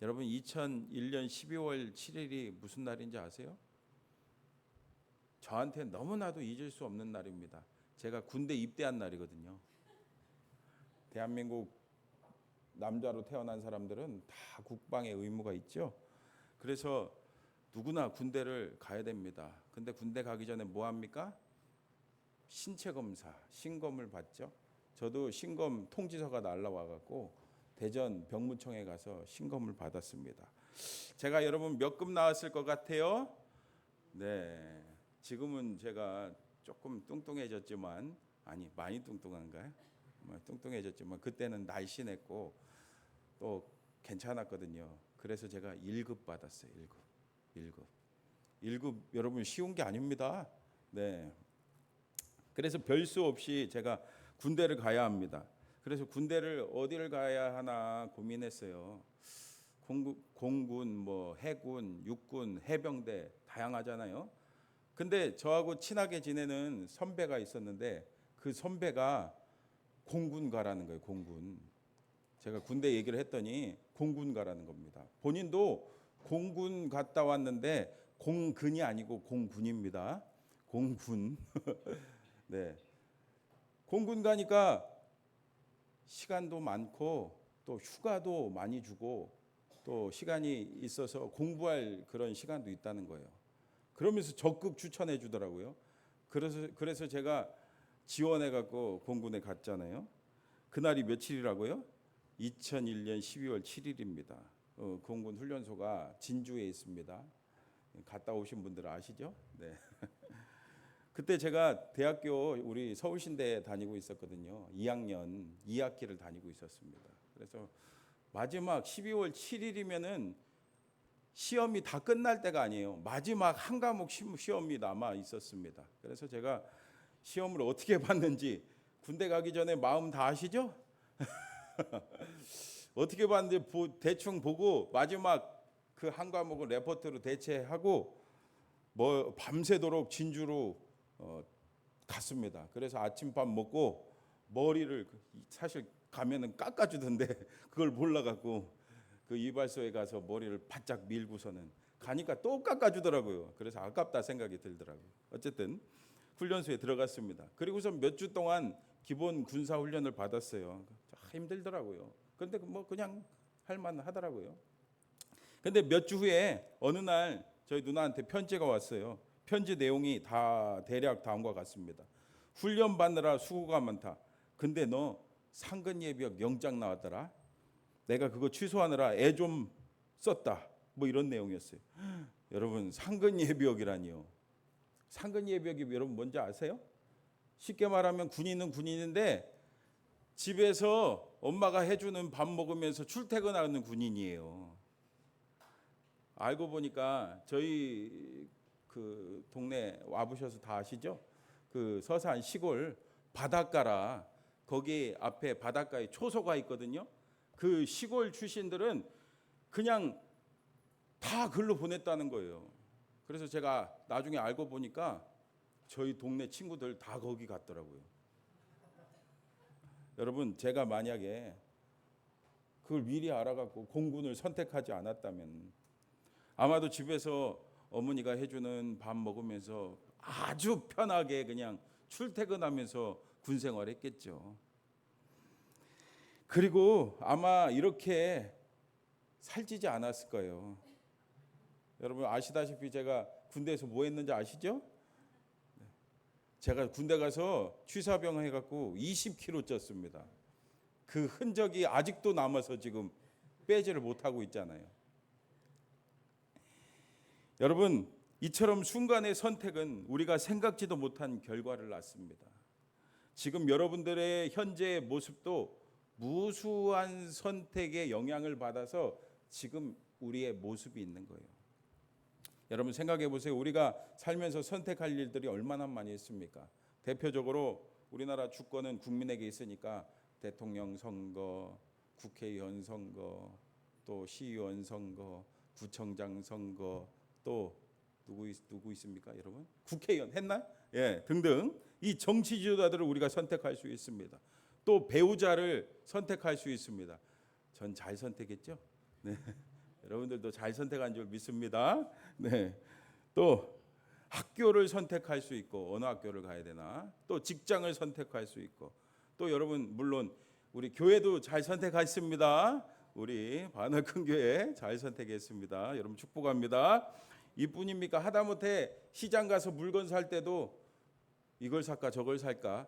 여러분 2001년 12월 7일이 무슨 날인지 아세요? 저한테 너무나도 잊을 수 없는 날입니다. 제가 군대 입대한 날이거든요. 대한민국 남자로 태어난 사람들은 다 국방의 의무가 있죠. 그래서 누구나 군대를 가야 됩니다. 근데 군대 가기 전에 뭐 합니까? 신체 검사, 신검을 받죠. 저도 신검 통지서가 날라와 갖고 대전 병무청에 가서 신검을 받았습니다. 제가 여러분 몇 급 나왔을 것 같아요? 네. 지금은 제가 조금 뚱뚱해졌지만, 아니 많이 뚱뚱한가요? 뚱뚱해졌지만 그때는 날씬했고 또 괜찮았거든요. 그래서 제가 1급 받았어요. 1급. 1급 여러분 쉬운 게 아닙니다. 네. 그래서 별 수 없이 제가 군대를 가야 합니다. 그래서 군대를 어디를 가야 하나 고민했어요. 공군, 뭐 해군, 육군, 해병대 다양하잖아요. 근데 저하고 친하게 지내는 선배가 있었는데 그 선배가 공군 가라는 거예요. 공군. 제가 군대 얘기를 했더니 공군 가라는 겁니다. 본인도 공군 갔다 왔는데 공근이 아니고 공군입니다. 공군. 네. 공군 가니까 시간도 많고 또 휴가도 많이 주고 또 시간이 있어서 공부할 그런 시간도 있다는 거예요. 그러면서 적극 추천해 주더라고요. 그래서 제가 지원해 갖고 공군에 갔잖아요. 그날이 며칠이라고요? 2001년 12월 7일입니다. 공군 훈련소가 진주에 있습니다. 갔다 오신 분들 아시죠? 네. 그때 제가 대학교 우리 서울신대에 다니고 있었거든요. 2학년 2학기를 다니고 있었습니다. 그래서 마지막 12월 7일이면은 시험이 다 끝날 때가 아니에요. 마지막 한 과목 시험이 남아 있었습니다. 그래서 제가 시험을 어떻게 봤는지 군대 가기 전에 마음 다 아시죠? 어떻게 봤는지 대충 보고 마지막 그 한 과목을 레포트로 대체하고 뭐 밤새도록 진주로 갔습니다. 그래서 아침밥 먹고 머리를 사실 가면은 깎아주던데 그걸 몰라갖고 그 이발소에 가서 머리를 바짝 밀고서는 가니까 또 깎아주더라고요. 그래서 아깝다 생각이 들더라고요. 어쨌든 훈련소에 들어갔습니다. 그리고서 몇 주 동안 기본 군사 훈련을 받았어요. 힘들더라고요. 그런데 뭐 그냥 할만 하더라고요. 근데 몇 주 후에 어느 날 저희 누나한테 편지가 왔어요. 편지 내용이 다 대략 다음과 같습니다. 훈련 받느라 수고가 많다. 근데 너 상근 예비역 영장 나왔더라. 내가 그거 취소하느라 애 좀 썼다. 뭐 이런 내용이었어요. 여러분 상근 예비역이라니요. 상근 예비역이 여러분 뭔지 아세요? 쉽게 말하면 군인은 군인인데 집에서 엄마가 해주는 밥 먹으면서 출퇴근하는 군인이에요. 알고 보니까 저희 그 동네 와보셔서 다 아시죠? 그 서산 시골 바닷가라 거기 앞에 바닷가에 초소가 있거든요. 그 시골 출신들은 그냥 다 글로 보냈다는 거예요. 그래서 제가 나중에 알고 보니까 저희 동네 친구들 다 거기 갔더라고요. 여러분 제가 만약에 그걸 미리 알아갖고 공군을 선택하지 않았다면 아마도 집에서 어머니가 해주는 밥 먹으면서 아주 편하게 그냥 출퇴근하면서 군 생활했겠죠. 그리고 아마 이렇게 살찌지 않았을 거예요. 여러분 아시다시피 제가 군대에서 뭐 했는지 아시죠? 제가 군대 가서 취사병 해갖고 20kg 쪘습니다. 그 흔적이 아직도 남아서 지금 빼지를 못하고 있잖아요. 여러분 이처럼 순간의 선택은 우리가 생각지도 못한 결과를 낳습니다. 지금 여러분들의 현재의 모습도 무수한 선택의 영향을 받아서 지금 우리의 모습이 있는 거예요. 여러분 생각해 보세요. 우리가 살면서 선택할 일들이 얼마나 많이 있습니까? 대표적으로 우리나라 주권은 국민에게 있으니까 대통령 선거, 국회의원 선거, 또 시의원 선거, 구청장 선거, 또 누구 있습니까, 여러분? 국회의원 했나? 예, 등등 이 정치 지도자들을 우리가 선택할 수 있습니다. 또 배우자를 선택할 수 있습니다. 전 잘 선택했죠. 네. 여러분들도 잘 선택한 줄 믿습니다. 네. 또 학교를 선택할 수 있고 어느 학교를 가야 되나? 또 직장을 선택할 수 있고 또 여러분 물론 우리 교회도 잘 선택했습니다. 우리 바늘 큰 교회 잘 선택했습니다. 여러분 축복합니다. 이뿐입니까? 하다못해 시장 가서 물건 살 때도 이걸 살까 저걸 살까?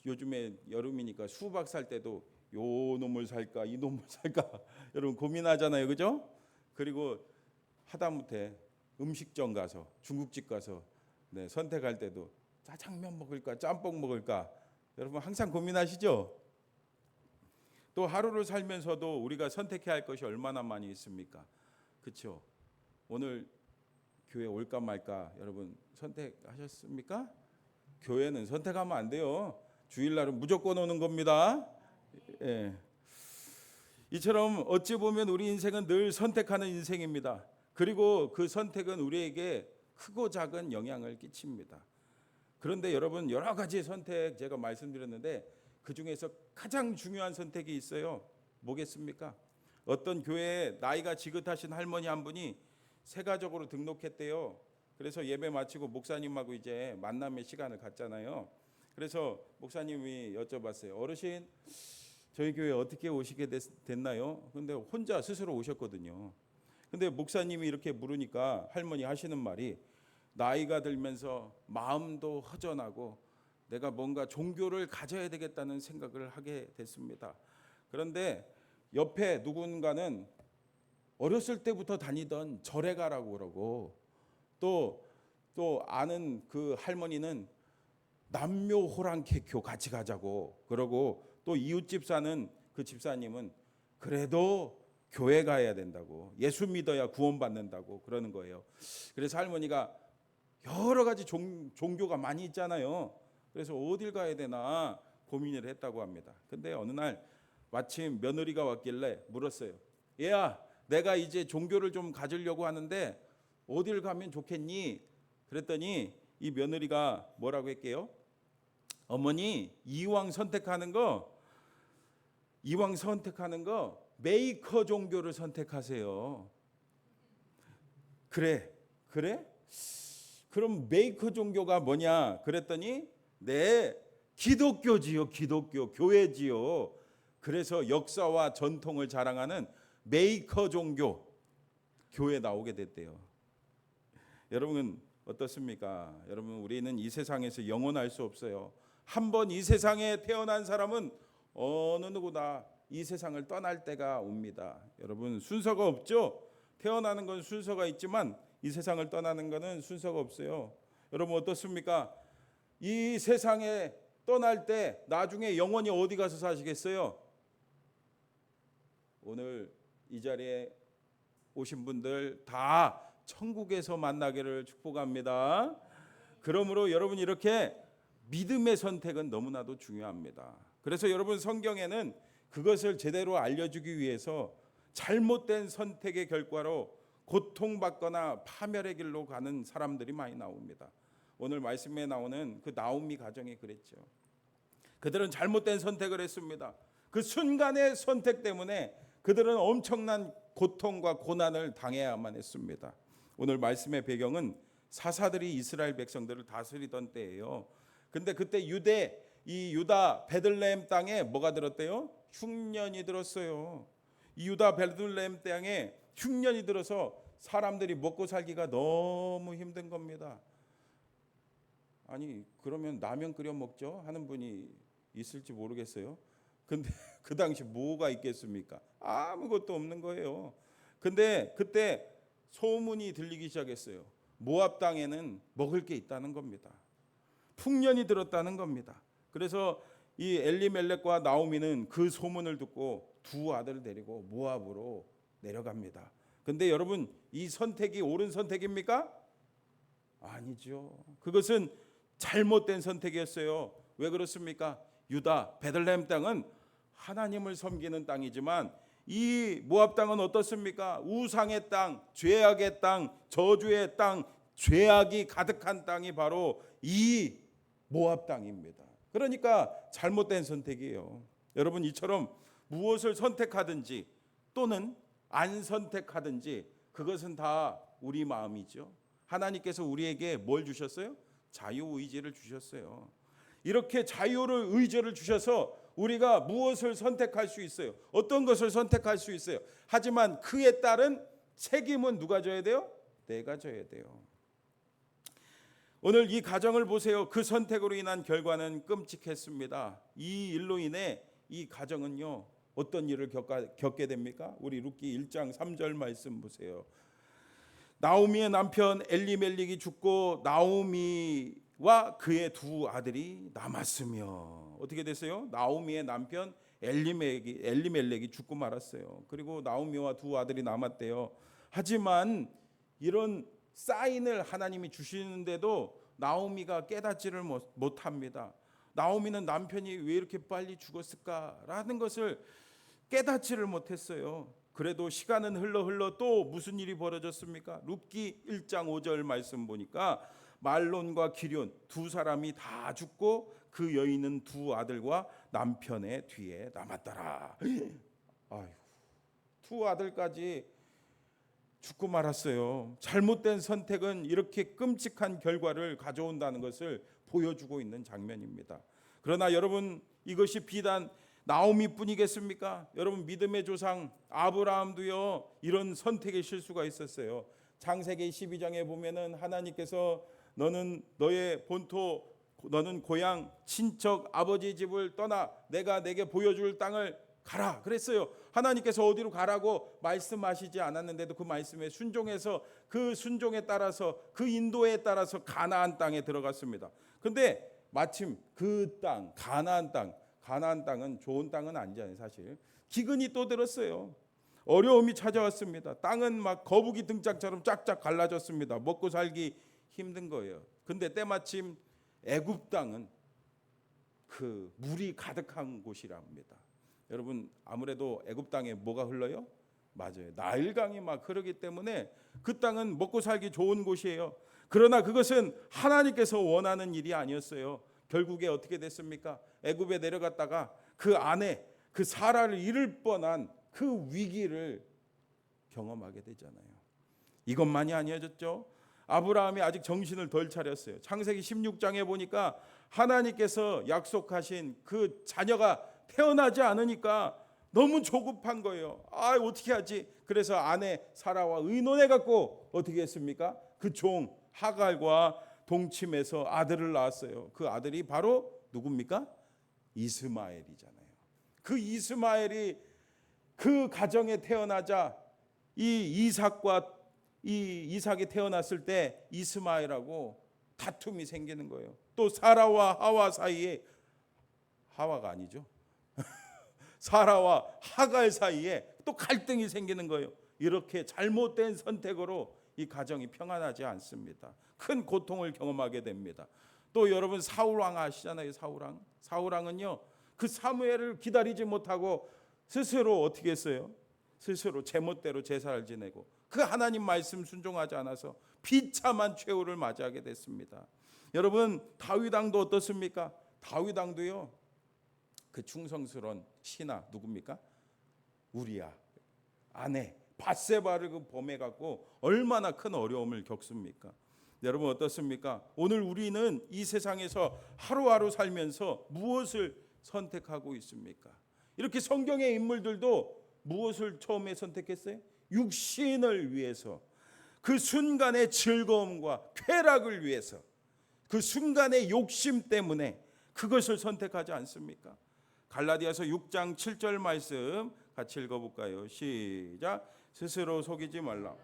요즘에 여름이니까 수박 살 때도 요 놈을 살까 이 놈을 살까 여러분 고민하잖아요, 그죠? 그리고 하다못해 음식점 가서 중국집 가서 선택할 때도 짜장면 먹을까 짬뽕 먹을까 여러분 항상 고민하시죠? 또 하루를 살면서도 우리가 선택해야 할 것이 얼마나 많이 있습니까? 그렇죠? 오늘 교회 올까 말까 여러분 선택하셨습니까? 교회는 선택하면 안 돼요. 주일날은 무조건 오는 겁니다. 예. 이처럼 어찌 보면 우리 인생은 늘 선택하는 인생입니다. 그리고 그 선택은 우리에게 크고 작은 영향을 끼칩니다. 그런데 여러분 여러 가지 선택 제가 말씀드렸는데 그 중에서 가장 중요한 선택이 있어요. 뭐겠습니까? 어떤 교회에 나이가 지긋하신 할머니 한 분이 새 가족으로 등록했대요. 그래서 예배 마치고 목사님하고 이제 만남의 시간을 갖잖아요. 그래서 목사님이 여쭤봤어요. 어르신, 저희 교회 어떻게 오시게 됐나요? 근데 혼자 스스로 오셨거든요. 근데 목사님이 이렇게 물으니까 할머니 하시는 말이 나이가 들면서 마음도 허전하고 내가 뭔가 종교를 가져야 되겠다는 생각을 하게 됐습니다. 그런데 옆에 누군가는 어렸을 때부터 다니던 절에 가라고 그러고 또 아는 그 할머니는 남묘 호랑개교 같이 가자고 그러고 또 이웃집 사는 그 집사님은 그래도 교회 가야 된다고 예수 믿어야 구원받는다고 그러는 거예요. 그래서 할머니가 여러 가지 종교가 많이 있잖아요. 그래서 어딜 가야 되나 고민을 했다고 합니다. 근데 어느 날 마침 며느리가 왔길래 물었어요. 얘야, 내가 이제 종교를 좀 가지려고 하는데 어딜 가면 좋겠니? 그랬더니 이 며느리가 뭐라고 했게요? 어머니, 이왕 선택하는 거 메이커 종교를 선택하세요. 그래? 그럼 메이커 종교가 뭐냐? 그랬더니 네, 기독교지요. 기독교 교회지요. 그래서 역사와 전통을 자랑하는 메이커 종교 교회 나오게 됐대요. 여러분은 어떻습니까? 여러분 우리는 이 세상에서 영원할 수 없어요. 한번 이 세상에 태어난 사람은 어느 누구나 이 세상을 떠날 때가 옵니다. 여러분 순서가 없죠? 태어나는 건 순서가 있지만 이 세상을 떠나는 것은 순서가 없어요. 여러분 어떻습니까? 이 세상에 떠날 때 나중에 영원히 어디 가서 사시겠어요? 오늘 이 자리에 오신 분들 다 천국에서 만나기를 축복합니다. 그러므로 여러분 이렇게 믿음의 선택은 너무나도 중요합니다. 그래서 여러분 성경에는 그것을 제대로 알려주기 위해서 잘못된 선택의 결과로 고통받거나 파멸의 길로 가는 사람들이 많이 나옵니다. 오늘 말씀에 나오는 그 나오미 가정이 그랬죠. 그들은 잘못된 선택을 했습니다. 그 순간의 선택 때문에 그들은 엄청난 고통과 고난을 당해야만 했습니다. 오늘 말씀의 배경은 사사들이 이스라엘 백성들을 다스리던 때예요. 근데 그때 유다 베들레헴 땅에 뭐가 들었대요? 흉년이 들었어요. 이 유다 베들레헴 땅에 흉년이 들어서 사람들이 먹고 살기가 너무 힘든 겁니다. 아니 그러면 라면 끓여 먹죠 하는 분이 있을지 모르겠어요. 근데 그 당시 뭐가 있겠습니까? 아무것도 없는 거예요. 근데 그때 소문이 들리기 시작했어요. 모압 땅에는 먹을 게 있다는 겁니다. 풍년이 들었다는 겁니다. 그래서 이 엘리멜렉과 나오미는 그 소문을 듣고 두 아들을 데리고 모압으로 내려갑니다. 근데 여러분 이 선택이 옳은 선택입니까? 아니죠. 그것은 잘못된 선택이었어요. 왜 그렇습니까? 유다 베들레헴 땅은 하나님을 섬기는 땅이지만 이 모압 땅은 어떻습니까? 우상의 땅, 죄악의 땅, 저주의 땅, 죄악이 가득한 땅이 바로 이 모압 땅입니다. 그러니까 잘못된 선택이에요. 여러분 이처럼 무엇을 선택하든지 또는 안 선택하든지 그것은 다 우리 마음이죠. 하나님께서 우리에게 뭘 주셨어요? 자유의지를 주셨어요. 이렇게 자유를 의지를 주셔서 우리가 무엇을 선택할 수 있어요? 어떤 것을 선택할 수 있어요? 하지만 그에 따른 책임은 누가 져야 돼요? 내가 져야 돼요. 오늘 이 가정을 보세요. 그 선택으로 인한 결과는 끔찍했습니다. 이 일로 인해 이 가정은요, 어떤 일을 겪게 됩니까? 우리 룻기 1장 3절 말씀 보세요. 나오미의 남편 엘리멜렉이 죽고 나오미와 그의 두 아들이 남았으며, 어떻게 됐어요? 나오미의 남편 엘리멜렉이 죽고 말았어요. 그리고 나오미와 두 아들이 남았대요. 하지만 이런 사인을 하나님이 주시는데도 나오미가 깨닫지를 못합니다. 나오미는 남편이 왜 이렇게 빨리 죽었을까라는 것을 깨닫지를 못했어요. 그래도 시간은 흘러 또 무슨 일이 벌어졌습니까? 룻기 1장 5절 말씀 보니까 말론과 기럨 두 사람이 다 죽고 그 여인은 두 아들과 남편의 뒤에 남았더라. 아이고, 두 아들까지 죽고 말았어요. 잘못된 선택은 이렇게 끔찍한 결과를 가져온다는 것을 보여주고 있는 장면입니다. 그러나 여러분, 이것이 비단 나오미뿐이겠습니까? 여러분, 믿음의 조상 아브라함도요, 이런 선택의 실수가 있었어요. 창세기 12장에 보면은 하나님께서 너는 너의 본토, 너는 고향 친척 아버지 집을 떠나 내가 내게 보여줄 땅을 가라 그랬어요. 하나님께서 어디로 가라고 말씀하시지 않았는데도 그 말씀에 순종해서 그 순종에 따라서 그 인도에 따라서 가나안 땅에 들어갔습니다. 근데 마침 그 땅, 가나안 땅은 좋은 땅은 아니잖아요. 사실 기근이 또 들었어요. 어려움이 찾아왔습니다. 땅은 막 거북이 등짝처럼 쫙쫙 갈라졌습니다. 먹고 살기 힘든 거예요. 근데 때마침 애굽 땅은 그 물이 가득한 곳이랍니다. 여러분, 아무래도 애굽 땅에 뭐가 흘러요? 맞아요. 나일강이 막 흐르기 때문에 그 땅은 먹고 살기 좋은 곳이에요. 그러나 그것은 하나님께서 원하는 일이 아니었어요. 결국에 어떻게 됐습니까? 애굽에 내려갔다가 그 안에 그 사라를 잃을 뻔한 그 위기를 경험하게 되잖아요. 이것만이 아니었죠. 아브라함이 아직 정신을 덜 차렸어요. 창세기 16장에 보니까 하나님께서 약속하신 그 자녀가 태어나지 않으니까 너무 조급한 거예요. 어떻게 하지? 그래서 아내 사라와 의논해 갖고 어떻게 했습니까? 그 종 하갈과 동침해서 아들을 낳았어요. 그 아들이 바로 누굽니까? 이스마엘이잖아요. 그 이스마엘이 그 가정에 태어나자 이 이삭이 태어났을 때 이스마엘하고 다툼이 생기는 거예요. 또 사라와 하와 사이에, 하와가 아니죠, 사라와 하갈 사이에 또 갈등이 생기는 거예요. 이렇게 잘못된 선택으로 이 가정이 평안하지 않습니다. 큰 고통을 경험하게 됩니다. 또 여러분, 사울왕 아시잖아요. 사울왕은요, 그 사무엘을 기다리지 못하고 스스로 어떻게 했어요? 스스로 제멋대로 제사를 지내고 그 하나님 말씀 순종하지 않아서 비참한 최후를 맞이하게 됐습니다. 여러분, 다윗 왕도 어떻습니까? 다윗 왕도요, 그 충성스러운 신하 누굽니까? 우리야 아내 밧세바를 그 범해 갖고 얼마나 큰 어려움을 겪습니까? 여러분, 어떻습니까? 오늘 우리는 이 세상에서 하루하루 살면서 무엇을 선택하고 있습니까? 이렇게 성경의 인물들도 무엇을 처음에 선택했어요? 육신을 위해서, 그 순간의 즐거움과 쾌락을 위해서, 그 순간의 욕심 때문에 그것을 선택하지 않습니까? 갈라디아서 6장 7절 말씀 같이 읽어볼까요? 시작. 스스로 속이지 말라.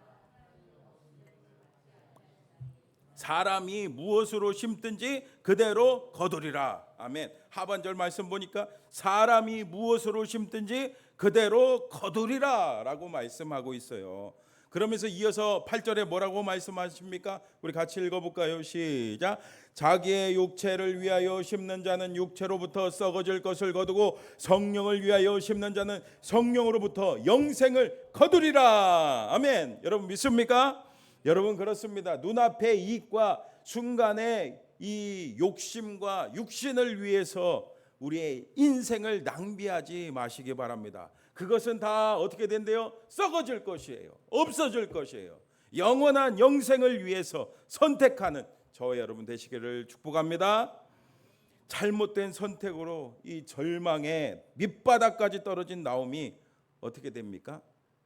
사람이 무엇으로 심든지 그대로 거두리라. 아멘. 하반절 말씀 보니까 사람이 무엇으로 심든지 그대로 거두리라 라고 말씀하고 있어요. 그러면서 이어서 8절에 뭐라고 말씀하십니까? 우리 같이 읽어볼까요? 시작. 자기의 육체를 위하여 심는 자는 육체로부터 썩어질 것을 거두고 성령을 위하여 심는 자는 성령으로부터 영생을 거두리라. 아멘. 여러분 믿습니까? 여러분, 그렇습니다. 눈앞의 이익과 순간의 이 욕심과 육신을 위해서 우리의 인생을 낭비하지 마시기 바랍니다. 그것은 다 어떻게 된대요? 썩어질 것이에요. 없어질 것이에요. 영원한 영생을 위해서 선택하는 저와 여러분 되시기를 축복합니다. 잘못된 선택으로 이 절망의 밑바닥까지 떨어진 나오미 어떻게 됩니까?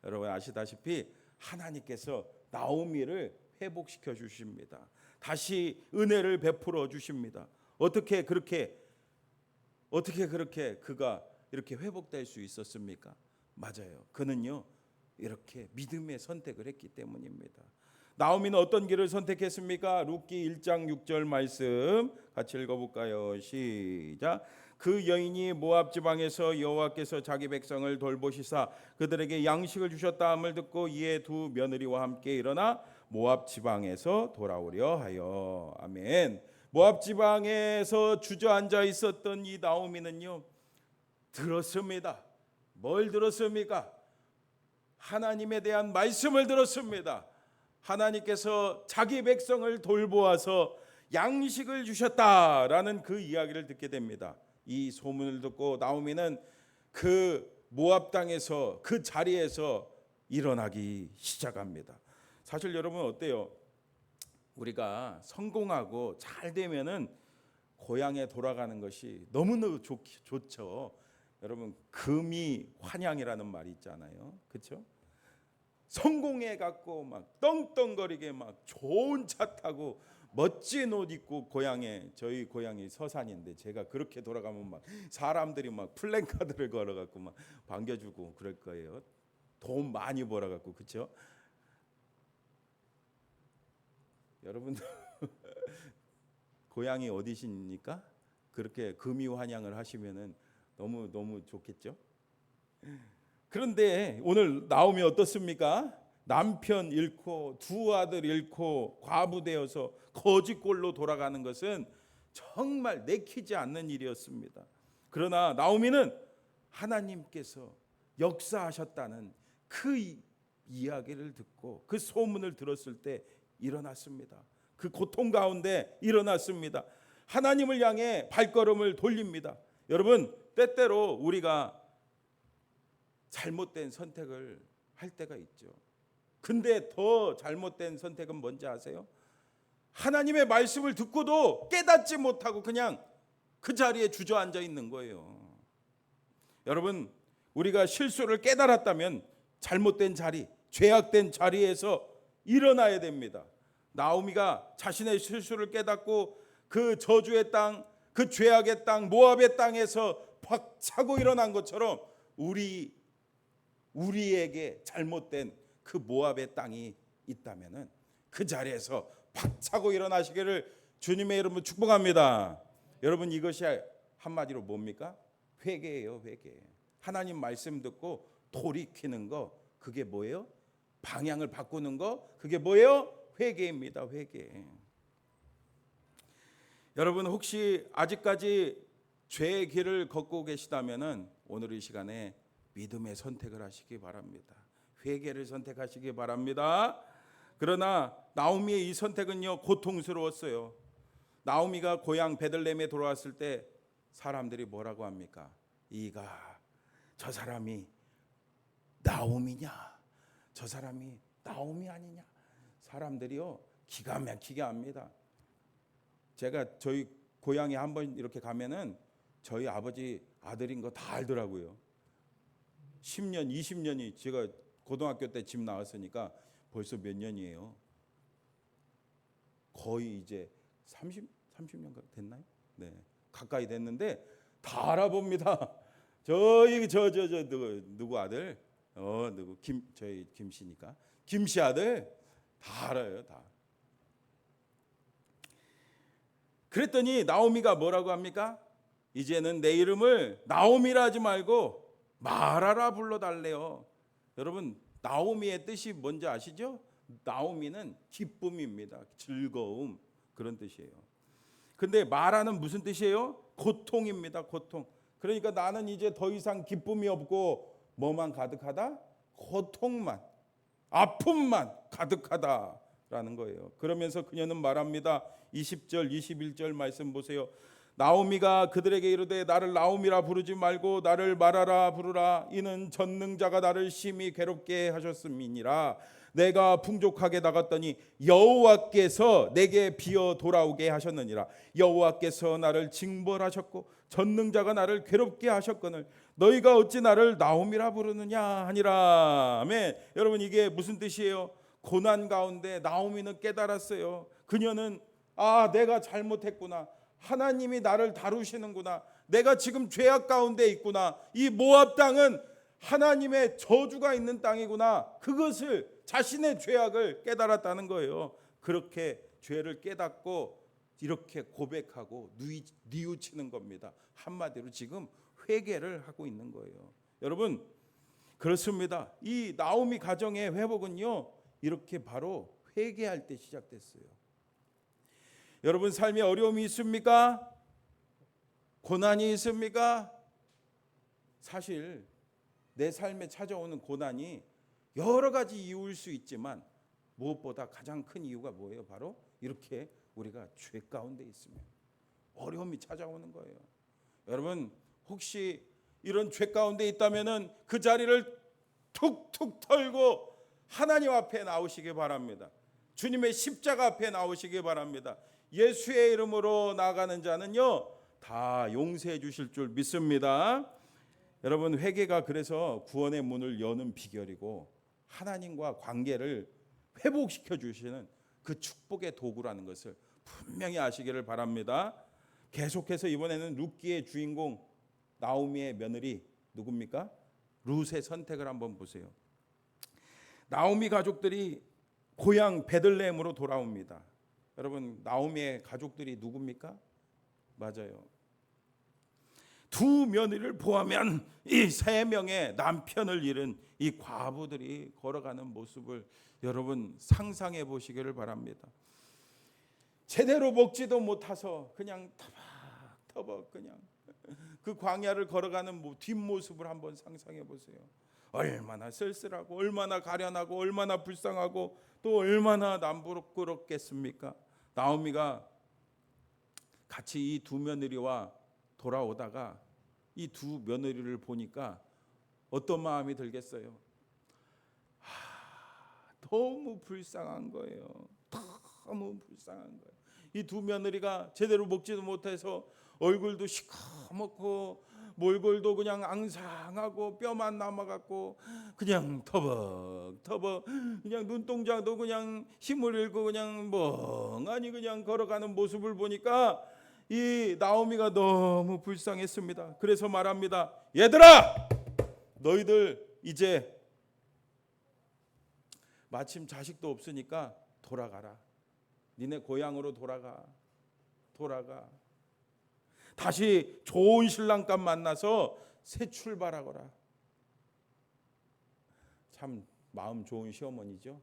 여러분 아시다시피 하나님께서 나오미를 회복시켜 주십니다. 다시 은혜를 베풀어 주십니다. 어떻게 그렇게 그가 이렇게 회복될 수 있었습니까? 맞아요. 그는요 이렇게 믿음의 선택을 했기 때문입니다. 나오미는 어떤 길을 선택했습니까? 룻기 1장 6절 말씀 같이 읽어볼까요? 시작. 그 여인이 모압 지방에서 여호와께서 자기 백성을 돌보시사 그들에게 양식을 주셨다함을 듣고 이에 두 며느리와 함께 일어나 모압 지방에서 돌아오려 하여. 아멘. 모압 지방에서 주저앉아 있었던 이 나오미는요 들었습니다. 뭘 들었습니까? 하나님에 대한 말씀을 들었습니다. 하나님께서 자기 백성을 돌보아서 양식을 주셨다라는 그 이야기를 듣게 됩니다. 이 소문을 듣고 나오미는 그 모압 땅에서 그 자리에서 일어나기 시작합니다. 사실 여러분 어때요? 우리가 성공하고 잘 되면은 고향에 돌아가는 것이 너무너무 좋죠. 여러분 금이 환향이라는 말이 있잖아요. 그렇죠? 성공해 갖고 막 떵떵거리게 막 좋은 차 타고 멋진 옷 입고 고향에, 저희 고향이 서산인데 제가 그렇게 돌아가면 막 사람들이 막 플랜카드를 걸어 갖고 막 반겨주고 그럴 거예요. 돈 많이 벌어 갖고. 그렇죠? 여러분 고향이 어디십니까? 그렇게 금이 환향을 하시면은 너무 좋겠죠? 그런데 오늘 나오미 어떻습니까? 남편 잃고 두 아들 잃고 과부되어서 거지꼴로 돌아가는 것은 정말 내키지 않는 일이었습니다. 그러나 나오미는 하나님께서 역사하셨다는 그 이야기를 듣고 그 소문을 들었을 때 일어났습니다. 그 고통 가운데 일어났습니다. 하나님을 향해 발걸음을 돌립니다. 여러분 때때로 우리가 잘못된 선택을 할 때가 있죠. 근데 더 잘못된 선택은 뭔지 아세요? 하나님의 말씀을 듣고도 깨닫지 못하고 그냥 그 자리에 주저앉아 있는 거예요. 여러분 우리가 실수를 깨달았다면 잘못된 자리, 죄악된 자리에서 일어나야 됩니다. 나오미가 자신의 실수를 깨닫고 그 저주의 땅, 그 죄악의 땅, 모압의 땅에서 박차고 일어난 것처럼 우리에게 잘못된 그 모압의 땅이 있다면은 그 자리에서 박차고 일어나시기를 주님의 이름으로 축복합니다. 여러분 이것이 한마디로 뭡니까? 회개예요, 회개. 하나님 말씀 듣고 돌이키는 거, 그게 뭐예요? 방향을 바꾸는 거, 그게 뭐예요? 회개입니다, 회개. 여러분 혹시 아직까지 죄의 길을 걷고 계시다면은 오늘 이 시간에 믿음의 선택을 하시기 바랍니다. 회개를 선택하시기 바랍니다. 그러나 나오미의 이 선택은요 고통스러웠어요. 나오미가 고향 베들레헴에 돌아왔을 때 사람들이 뭐라고 합니까? 이가 저 사람이 나오미냐? 저 사람이 나오미 아니냐? 사람들이요 기가 막히게 합니다. 제가 저희 고향에 한번 이렇게 가면은 저희 아버지 아들인 거 다 알더라고요. 10년, 20년이 제가 고등학교 때 집 나왔으니까 벌써 몇 년이에요? 거의 이제 30년 됐나요? 네, 가까이 됐는데 다 알아봅니다. 저희 누구 아들? 누구 저희 김씨니까 김씨 아들 다 알아요, 다. 그랬더니 나오미가 뭐라고 합니까? 이제는 내 이름을 나오미라 하지 말고 마라라 불러달래요. 여러분 나오미의 뜻이 뭔지 아시죠? 나오미는 기쁨입니다. 즐거움 그런 뜻이에요. 근데 마라는 무슨 뜻이에요? 고통입니다. 고통. 그러니까 나는 이제 더 이상 기쁨이 없고 뭐만 가득하다? 고통만, 아픔만 가득하다라는 거예요. 그러면서 그녀는 말합니다. 20절, 21절 말씀 보세요. 나오미가 그들에게 이르되 나를 나오미라 부르지 말고 나를 마라라 부르라. 이는 전능자가 나를 심히 괴롭게 하셨음이니라. 내가 풍족하게 나갔더니 여호와께서 내게 비어 돌아오게 하셨느니라. 여호와께서 나를 징벌하셨고 전능자가 나를 괴롭게 하셨거늘 너희가 어찌 나를 나오미라 부르느냐 하니라. 아멘. 여러분, 이게 무슨 뜻이에요? 고난 가운데 나오미는 깨달았어요. 그녀는 내가 잘못했구나. 하나님이 나를 다루시는구나. 내가 지금 죄악 가운데 있구나. 이 모압 땅은 하나님의 저주가 있는 땅이구나. 그것을, 자신의 죄악을 깨달았다는 거예요. 그렇게 죄를 깨닫고 이렇게 고백하고 뉘우치는 겁니다. 한마디로 지금 회개를 하고 있는 거예요. 여러분, 그렇습니다. 이 나오미 가정의 회복은요, 이렇게 바로 회개할 때 시작됐어요. 여러분, 삶에 어려움이 있습니까? 고난이 있습니까? 사실 내 삶에 찾아오는 고난이 여러 가지 이유일 수 있지만 무엇보다 가장 큰 이유가 뭐예요? 바로 이렇게 우리가 죄 가운데 있으면 어려움이 찾아오는 거예요. 여러분, 혹시 이런 죄 가운데 있다면은 그 자리를 툭툭 털고 하나님 앞에 나오시기 바랍니다. 주님의 십자가 앞에 나오시기 바랍니다. 예수의 이름으로 나가는 자는요, 다 용서해 주실 줄 믿습니다. 여러분, 회개가 그래서 구원의 문을 여는 비결이고 하나님과 관계를 회복시켜 주시는 그 축복의 도구라는 것을 분명히 아시기를 바랍니다. 계속해서 이번에는 룻기의 주인공 나오미의 며느리 누굽니까? 룻의 선택을 한번 보세요. 나오미 가족들이 고향 베들레헴으로 돌아옵니다. 여러분, 나오미의 가족들이 누굽니까? 맞아요. 두 며느리를 포함한 이 세 명의 남편을 잃은 이 과부들이 걸어가는 모습을 여러분 상상해 보시기를 바랍니다. 제대로 먹지도 못해서 그냥 터벅터벅 그냥 그 광야를 걸어가는 뒷모습을 한번 상상해 보세요. 얼마나 쓸쓸하고 얼마나 가련하고 얼마나 불쌍하고 또 얼마나 남부럽겠습니까? 나오미가 같이 이 두 며느리와 돌아오다가 이 두 며느리를 보니까 어떤 마음이 들겠어요? 너무 불쌍한 거예요. 너무 불쌍한 거예요. 이 두 며느리가 제대로 먹지도 못해서 얼굴도 시커멓고 몰골도 그냥 앙상하고 뼈만 남아갖고 그냥 터벅터벅 그냥 눈동자도 그냥 힘을 잃고 그냥 멍하니 그냥 걸어가는 모습을 보니까 이 나오미가 너무 불쌍했습니다. 그래서 말합니다. 얘들아, 너희들 이제 마침 자식도 없으니까 돌아가라. 니네 고향으로 돌아가. 다시 좋은 신랑감 만나서 새 출발하거라. 참 마음 좋은 시어머니죠.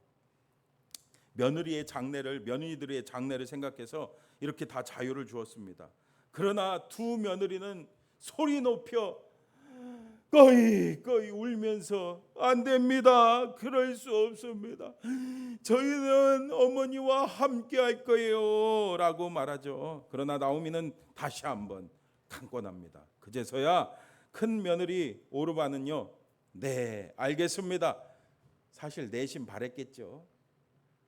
며느리들의 장례를 생각해서 이렇게 다 자유를 주었습니다. 그러나 두 며느리는 소리 높여 꺼이 울면서 안 됩니다. 그럴 수 없습니다. 저희는 어머니와 함께 할 거예요 라고 말하죠. 그러나 나오미는 다시 한번 강권합니다. 그제서야 큰 며느리 오르바는요, 네, 알겠습니다. 사실 내심 바랬겠죠.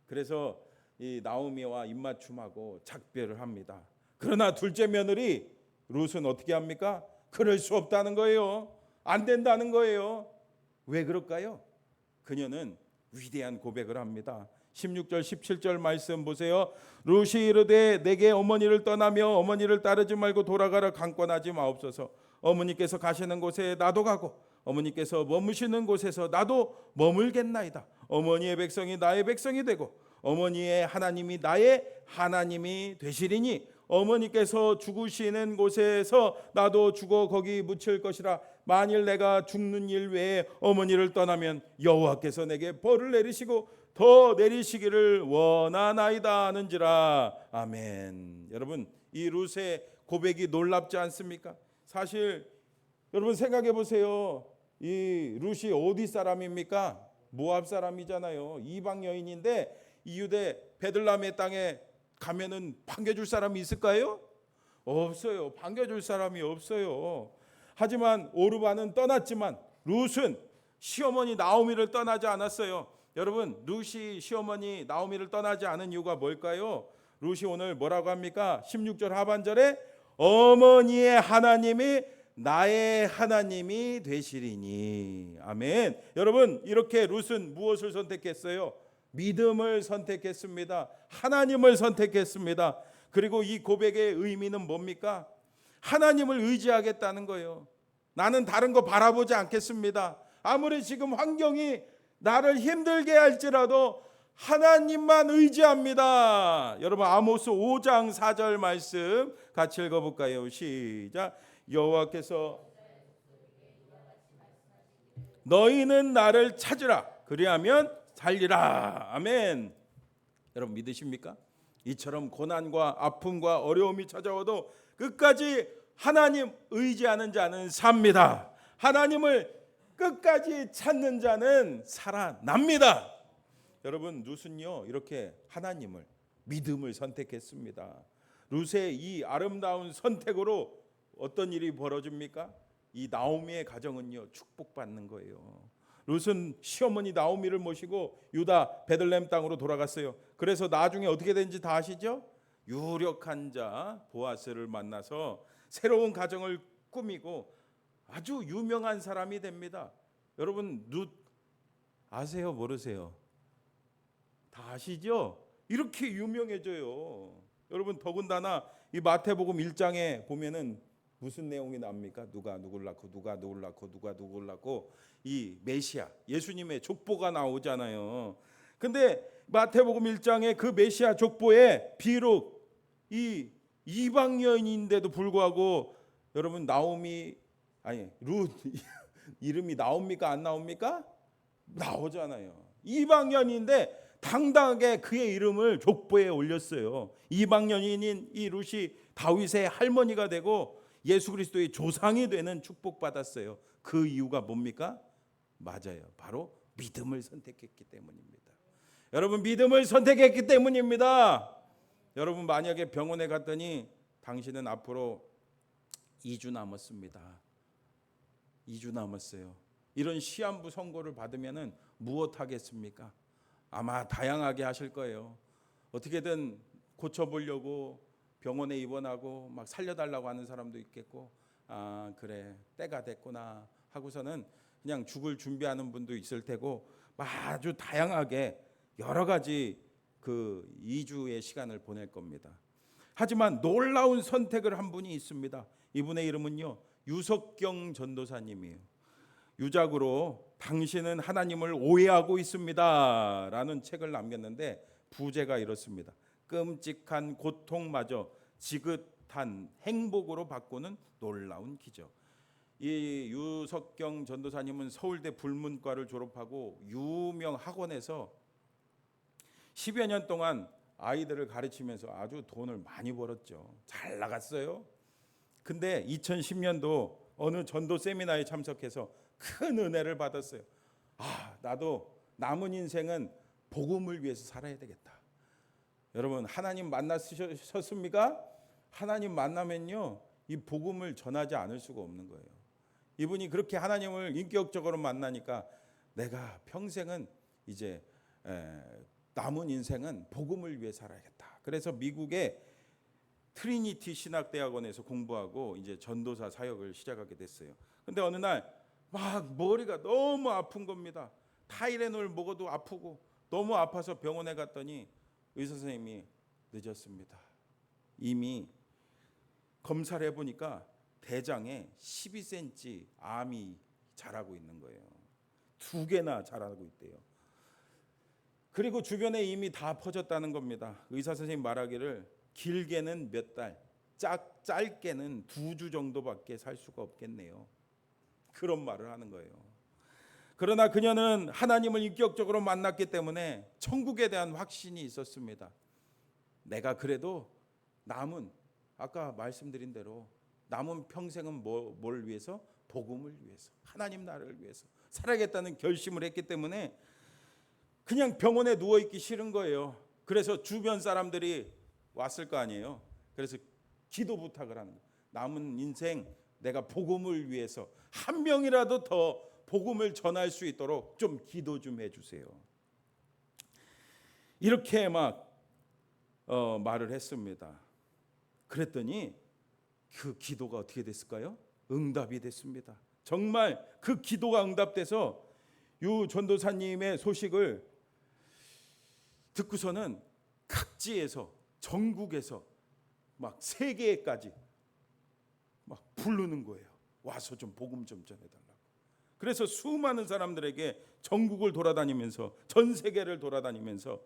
그래서 이 나오미와 입맞춤하고 작별을 합니다. 그러나 둘째 며느리 룻은 어떻게 합니까? 그럴 수 없다는 거예요. 안 된다는 거예요. 왜 그럴까요? 그녀는 위대한 고백을 합니다. 16절 17절 말씀 보세요. 룻이 이르되 내게 어머니를 떠나며 어머니를 따르지 말고 돌아가라 강권하지 마옵소서. 어머니께서 가시는 곳에 나도 가고 어머니께서 머무시는 곳에서 나도 머물겠나이다. 어머니의 백성이 나의 백성이 되고 어머니의 하나님이 나의 하나님이 되시리니 어머니께서 죽으시는 곳에서 나도 죽어 거기 묻힐 것이라. 만일 내가 죽는 일 외에 어머니를 떠나면 여호와께서 내게 벌을 내리시고 더 내리시기를 원하나이다 하는지라. 아멘. 여러분, 이 룻의 고백이 놀랍지 않습니까? 사실 여러분 생각해 보세요. 이 룻이 어디 사람입니까? 모압 사람이잖아요. 이방 여인인데 이 유대 베들레헴의 땅에 가면은 반겨줄 사람이 있을까요? 없어요. 반겨줄 사람이 없어요. 하지만 오르바는 떠났지만 룻은 시어머니 나오미를 떠나지 않았어요. 여러분, 룻이 시어머니 나오미를 떠나지 않은 이유가 뭘까요? 룻이 오늘 뭐라고 합니까? 16절 하반절에 어머니의 하나님이 나의 하나님이 되시리니. 아멘. 여러분, 이렇게 룻은 무엇을 선택했어요? 믿음을 선택했습니다. 하나님을 선택했습니다. 그리고 이 고백의 의미는 뭡니까? 하나님을 의지하겠다는 거예요. 나는 다른 거 바라보지 않겠습니다. 아무리 지금 환경이 나를 힘들게 할지라도 하나님만 의지합니다. 여러분, 아모스 5장 4절 말씀 같이 읽어볼까요? 시작. 여호와께서 너희는 나를 찾으라 그리하면 살리라. 아멘. 여러분, 믿으십니까? 이처럼 고난과 아픔과 어려움이 찾아와도 끝까지 하나님 의지하는 자는 삽니다. 하나님을 끝까지 찾는 자는 살아납니다. 여러분, 룻은요 이렇게 하나님을, 믿음을 선택했습니다. 룻의 이 아름다운 선택으로 어떤 일이 벌어집니까? 이 나오미의 가정은요 축복받는 거예요. 룻은 시어머니 나오미를 모시고 유다 베들레헴 땅으로 돌아갔어요. 그래서 나중에 어떻게 된지 다 아시죠? 유력한 자 보아스를 만나서 새로운 가정을 꾸미고 아주 유명한 사람이 됩니다. 여러분, 룻 아세요? 모르세요? 다 아시죠? 이렇게 유명해져요. 여러분, 더군다나 이 마태복음 1장에 보면은 무슨 내용이 나옵니까? 누가 누굴 낳고 누가 누굴 낳고 누가 누굴 낳고 이 메시아 예수님의 족보가 나오잖아요. 근데 마태복음 1장에 그 메시아 족보에 비록 이 이방인인데도 불구하고 여러분 나오미 아니 룻 이름이 나옵니까? 안 나옵니까? 나오잖아요. 이방인인데 당당하게 그의 이름을 족보에 올렸어요. 이방인인 이 룻이 다윗의 할머니가 되고 예수 그리스도의 조상이 되는 축복받았어요. 그 이유가 뭡니까? 맞아요. 바로 믿음을 선택했기 때문입니다. 여러분, 믿음을 선택했기 때문입니다. 여러분, 만약에 병원에 갔더니 당신은 앞으로 2주 남았습니다. 2주 남았어요. 이런 시한부 선고를 받으면은 무엇 하겠습니까? 아마 다양하게 하실 거예요. 어떻게든 고쳐보려고 병원에 입원하고 막 살려달라고 하는 사람도 있겠고, 아 그래 때가 됐구나 하고서는 그냥 죽을 준비하는 분도 있을 테고, 아주 다양하게 여러 가지 그 2주의 시간을 보낼 겁니다. 하지만 놀라운 선택을 한 분이 있습니다. 이분의 이름은요 유석경 전도사님이에요. 유작으로 당신은 하나님을 오해하고 있습니다 라는 책을 남겼는데 부제가 이렇습니다. 끔찍한 고통마저 지긋한 행복으로 바꾸는 놀라운 기적. 이 유석경 전도사님은 서울대 불문과를 졸업하고 유명 학원에서 10여 년 동안 아이들을 가르치면서 아주 돈을 많이 벌었죠. 잘 나갔어요. 근데 2010년도 어느 전도 세미나에 참석해서 큰 은혜를 받았어요. 아, 나도 남은 인생은 복음을 위해서 살아야 되겠다. 여러분, 하나님 만나셨습니까? 하나님 만나면요 이 복음을 전하지 않을 수가 없는 거예요. 이분이 그렇게 하나님을 인격적으로 만나니까 내가 평생은 이제 남은 인생은 복음을 위해 살아야겠다. 그래서 미국의 트리니티 신학대학원에서 공부하고 이제 전도사 사역을 시작하게 됐어요. 근데 어느 날 막 머리가 너무 아픈 겁니다. 타이레놀 먹어도 아프고 너무 아파서 병원에 갔더니 의사 선생님이 늦었습니다. 이미 검사를 해보니까 대장에 12cm 암이 자라고 있는 거예요. 2개나 자라고 있대요. 그리고 주변에 이미 다 퍼졌다는 겁니다. 의사 선생님 말하기를 길게는 몇 달, 짧게는 2주 정도밖에 살 수가 없겠네요. 그런 말을 하는 거예요. 그러나 그녀는 하나님을 인격적으로 만났기 때문에 천국에 대한 확신이 있었습니다. 내가 그래도 남은 아까 말씀드린 대로 남은 평생은 뭘 위해서? 복음을 위해서, 하나님 나라를 위해서 살아야겠다는 결심을 했기 때문에 그냥 병원에 누워있기 싫은 거예요. 그래서 주변 사람들이 왔을 거 아니에요. 그래서 기도 부탁을 하는 거예요. 남은 인생 내가 복음을 위해서 한 명이라도 더 복음을 전할 수 있도록 좀 기도 좀 해주세요. 이렇게 막 말을 했습니다. 그랬더니 그 기도가 어떻게 됐을까요? 응답이 됐습니다. 정말 그 기도가 응답돼서 유 전도사님의 소식을 듣고서는 각지에서 전국에서 막 세계까지 막 부르는 거예요. 와서 좀 복음 좀 전해달라고. 그래서 수많은 사람들에게 전국을 돌아다니면서 전 세계를 돌아다니면서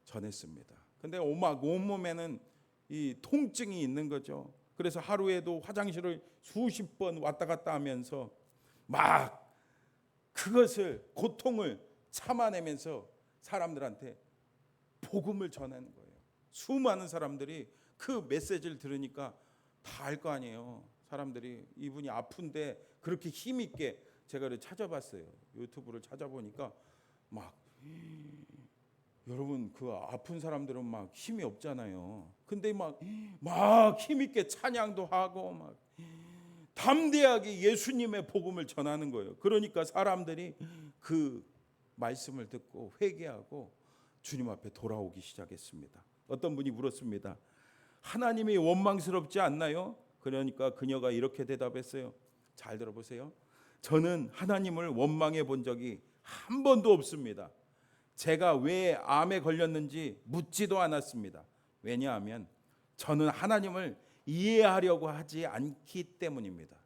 전했습니다. 근데 막 온몸에는 이 통증이 있는 거죠. 그래서 하루에도 화장실을 수십 번 왔다 갔다 하면서 막 그것을 고통을 참아내면서 사람들한테 복음을 전하는 거예요. 수많은 사람들이 그 메시지를 들으니까 다 알 거 아니에요. 사람들이 이분이 아픈데 그렇게 힘 있게 제가 찾아봤어요. 유튜브를 찾아보니까 막 여러분 그 아픈 사람들은 막 힘이 없잖아요. 근데 막 힘 있게 찬양도 하고 막 담대하게 예수님의 복음을 전하는 거예요. 그러니까 사람들이 그 말씀을 듣고 회개하고 주님 앞에 돌아오기 시작했습니다. 어떤 분이 물었습니다. 하나님이 원망스럽지 않나요? 그러니까 그녀가 이렇게 대답했어요. 잘 들어보세요. 저는 하나님을 원망해 본 적이 한 번도 없습니다. 제가 왜 암에 걸렸는지 묻지도 않았습니다. 왜냐하면 저는 하나님을 이해하려고 하지 않기 때문입니다.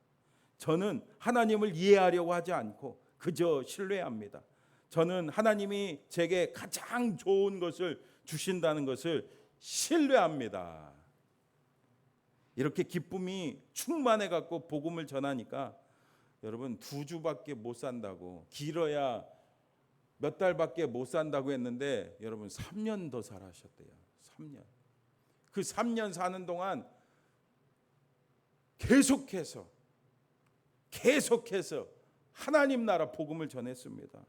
저는 하나님을 이해하려고 하지 않고 그저 신뢰합니다. 저는 하나님이 제게 가장 좋은 것을 주신다는 것을 신뢰합니다. 이렇게 기쁨이 충만해 갖고 복음을 전하니까 여러분 2주밖에 못 산다고, 길어야 몇 달밖에 못 산다고 했는데 여러분 3년 더 살아셨대요. 3년. 그 3년 사는 동안 계속해서 하나님 나라 복음을 전했습니다.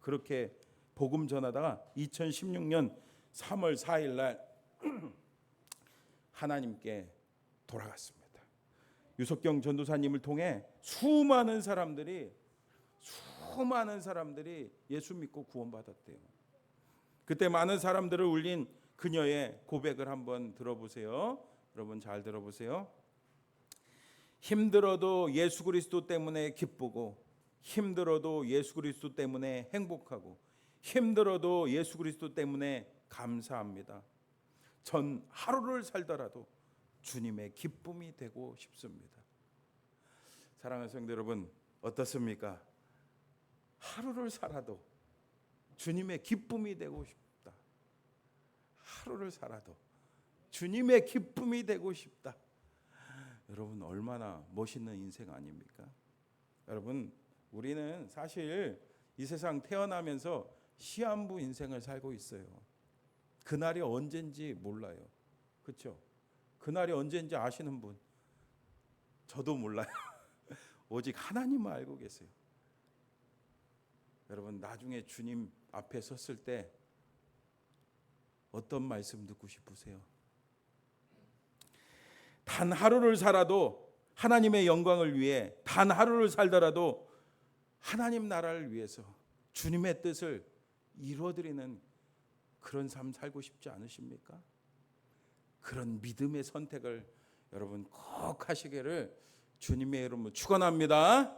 그렇게 복음 전하다가 2016년 3월 4일 날 하나님께 돌아갔습니다. 유석경 전도사님을 통해 수많은 사람들이 예수 믿고 구원받았대요. 그때 많은 사람들을 울린 그녀의 고백을 한번 들어보세요. 여러분 잘 들어보세요. 힘들어도 예수 그리스도 때문에 기쁘고, 힘들어도 예수 그리스도 때문에 행복하고, 힘들어도 예수 그리스도 때문에 감사합니다. 전 하루를 살더라도 주님의 기쁨이 되고 싶습니다. 사랑하는 성도 여러분, 어떻습니까? 하루를 살아도 주님의 기쁨이 되고 싶다. 하루를 살아도 주님의 기쁨이 되고 싶다. 여러분 얼마나 멋있는 인생 아닙니까? 여러분 우리는 사실 이 세상 태어나면서 시한부 인생을 살고 있어요. 그날이 언젠지 몰라요. 그렇죠? 그날이 언젠지 아시는 분? 저도 몰라요. 오직 하나님만 알고 계세요. 여러분 나중에 주님 앞에 섰을 때 어떤 말씀 듣고 싶으세요? 단 하루를 살아도 하나님의 영광을 위해, 단 하루를 살더라도 하나님 나라를 위해서 주님의 뜻을 이루어드리는 그런 삶 살고 싶지 않으십니까? 그런 믿음의 선택을 여러분 꼭 하시기를 주님의 이름으로 축원합니다.